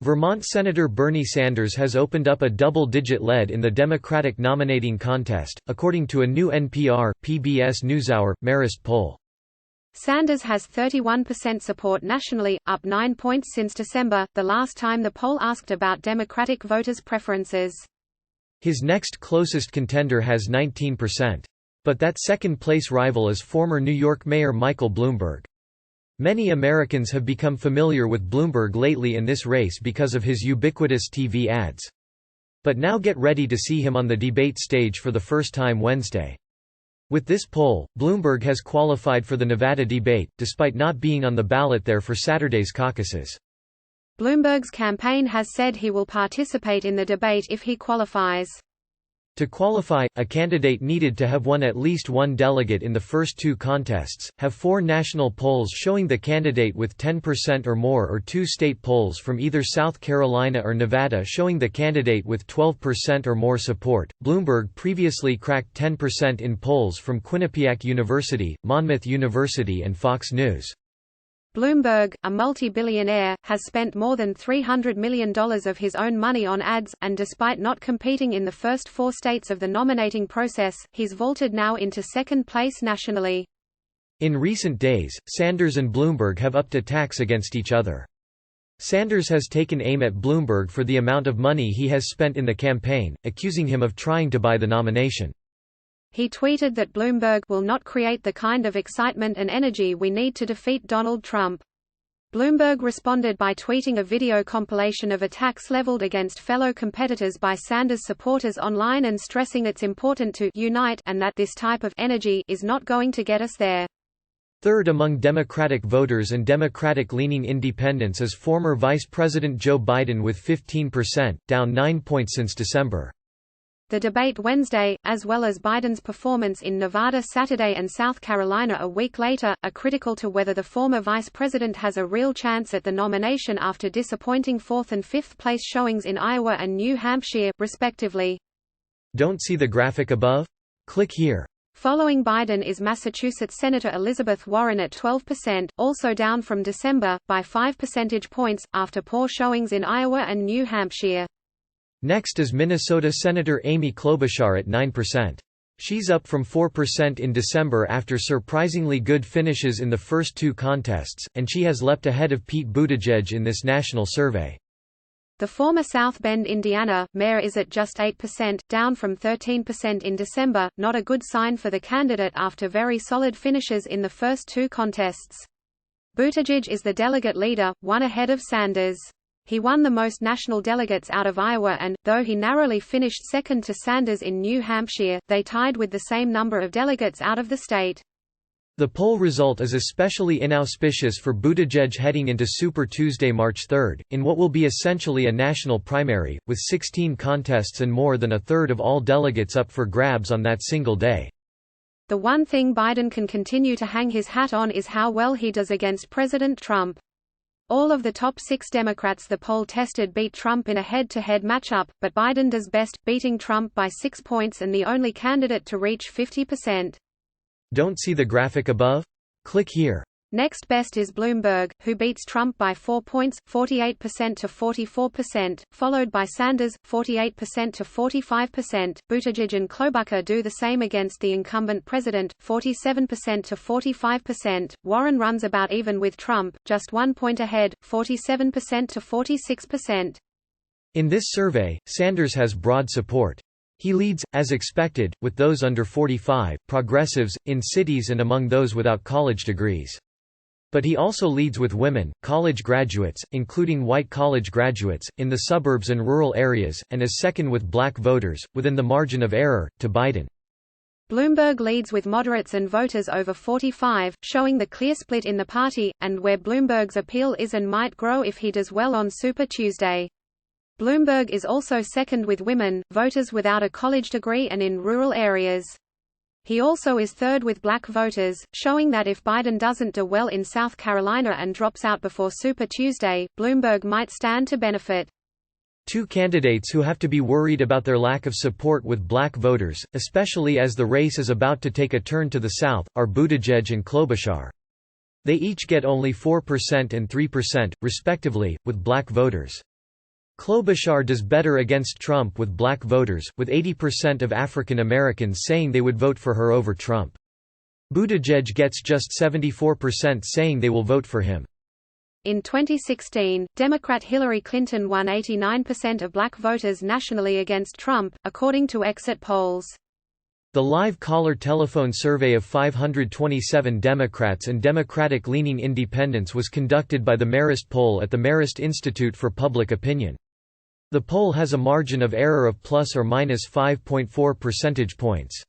Vermont Senator Bernie Sanders has opened up a double-digit lead in the Democratic nominating contest, according to a new NPR, PBS NewsHour, Marist poll. Sanders has 31% support nationally, up 9 points since December, the last time the poll asked about Democratic voters' preferences. His next closest contender has 19%. But that second-place rival is former New York Mayor Michael Bloomberg. Many Americans have become familiar with Bloomberg lately in this race because of his ubiquitous TV ads. But now get ready to see him on the debate stage for the first time Wednesday. With this poll, Bloomberg has qualified for the Nevada debate, despite not being on the ballot there for Saturday's caucuses. Bloomberg's campaign has said he will participate in the debate if he qualifies. To qualify, a candidate needed to have won at least one delegate in the first two contests, have 4 national polls showing the candidate with 10% or more, or 2 state polls from either South Carolina or Nevada showing the candidate with 12% or more support. Bloomberg previously cracked 10% in polls from Quinnipiac University, Monmouth University, and Fox News. Bloomberg, a multi-billionaire, has spent more than $300 million of his own money on ads, and despite not competing in the first 4 states of the nominating process, he's vaulted now into second place nationally. In recent days, Sanders and Bloomberg have upped attacks against each other. Sanders has taken aim at Bloomberg for the amount of money he has spent in the campaign, accusing him of trying to buy the nomination. He tweeted that Bloomberg will not create the kind of excitement and energy we need to defeat Donald Trump. Bloomberg responded by tweeting a video compilation of attacks leveled against fellow competitors by Sanders supporters online and stressing it's important to unite and that this type of energy is not going to get us there. Third among Democratic voters and Democratic-leaning independents is former Vice President Joe Biden with 15%, down 9 points since December. The debate Wednesday, as well as Biden's performance in Nevada Saturday and South Carolina a week later, are critical to whether the former vice president has a real chance at the nomination after disappointing 4th and 5th place showings in Iowa and New Hampshire, respectively. Don't see the graphic above? Click here. Following Biden is Massachusetts Senator Elizabeth Warren at 12%, also down from December, by 5 percentage points, after poor showings in Iowa and New Hampshire. Next is Minnesota Senator Amy Klobuchar at 9%. She's up from 4% in December after surprisingly good finishes in the first 2 contests, and she has leapt ahead of Pete Buttigieg in this national survey. The former South Bend, Indiana, mayor is at just 8%, down from 13% in December, not a good sign for the candidate after very solid finishes in the first 2 contests. Buttigieg is the delegate leader, 1 ahead of Sanders. He won the most national delegates out of Iowa and, though he narrowly finished second to Sanders in New Hampshire, they tied with the same number of delegates out of the state. The poll result is especially inauspicious for Buttigieg heading into Super Tuesday, March 3, in what will be essentially a national primary, with 16 contests and more than a third of all delegates up for grabs on that single day. The one thing Biden can continue to hang his hat on is how well he does against President Trump. All of the top 6 Democrats the poll tested beat Trump in a head-to-head matchup, but Biden does best, beating Trump by 6 points and the only candidate to reach 50%. Don't see the graphic above? Click here. Next best is Bloomberg, who beats Trump by 4 points, 48% to 44%, followed by Sanders, 48% to 45%. Buttigieg and Klobuchar do the same against the incumbent president, 47% to 45%. Warren runs about even with Trump, just 1 point ahead, 47% to 46%. In this survey, Sanders has broad support. He leads, as expected, with those under 45, progressives, in cities and among those without college degrees. But he also leads with women, college graduates, including white college graduates, in the suburbs and rural areas, and is second with black voters, within the margin of error, to Biden. Bloomberg leads with moderates and voters over 45, showing the clear split in the party, and where Bloomberg's appeal is and might grow if he does well on Super Tuesday. Bloomberg is also second with women, voters without a college degree and in rural areas. He also is third with black voters, showing that if Biden doesn't do well in South Carolina and drops out before Super Tuesday, Bloomberg might stand to benefit. 2 candidates who have to be worried about their lack of support with black voters, especially as the race is about to take a turn to the south, are Buttigieg and Klobuchar. They each get only 4% and 3%, respectively, with black voters. Klobuchar does better against Trump with black voters, with 80% of African Americans saying they would vote for her over Trump. Buttigieg gets just 74% saying they will vote for him. In 2016, Democrat Hillary Clinton won 89% of black voters nationally against Trump, according to exit polls. The live caller telephone survey of 527 Democrats and Democratic-leaning independents was conducted by the Marist poll at the Marist Institute for Public Opinion. The poll has a margin of error of plus or minus 5.4 percentage points.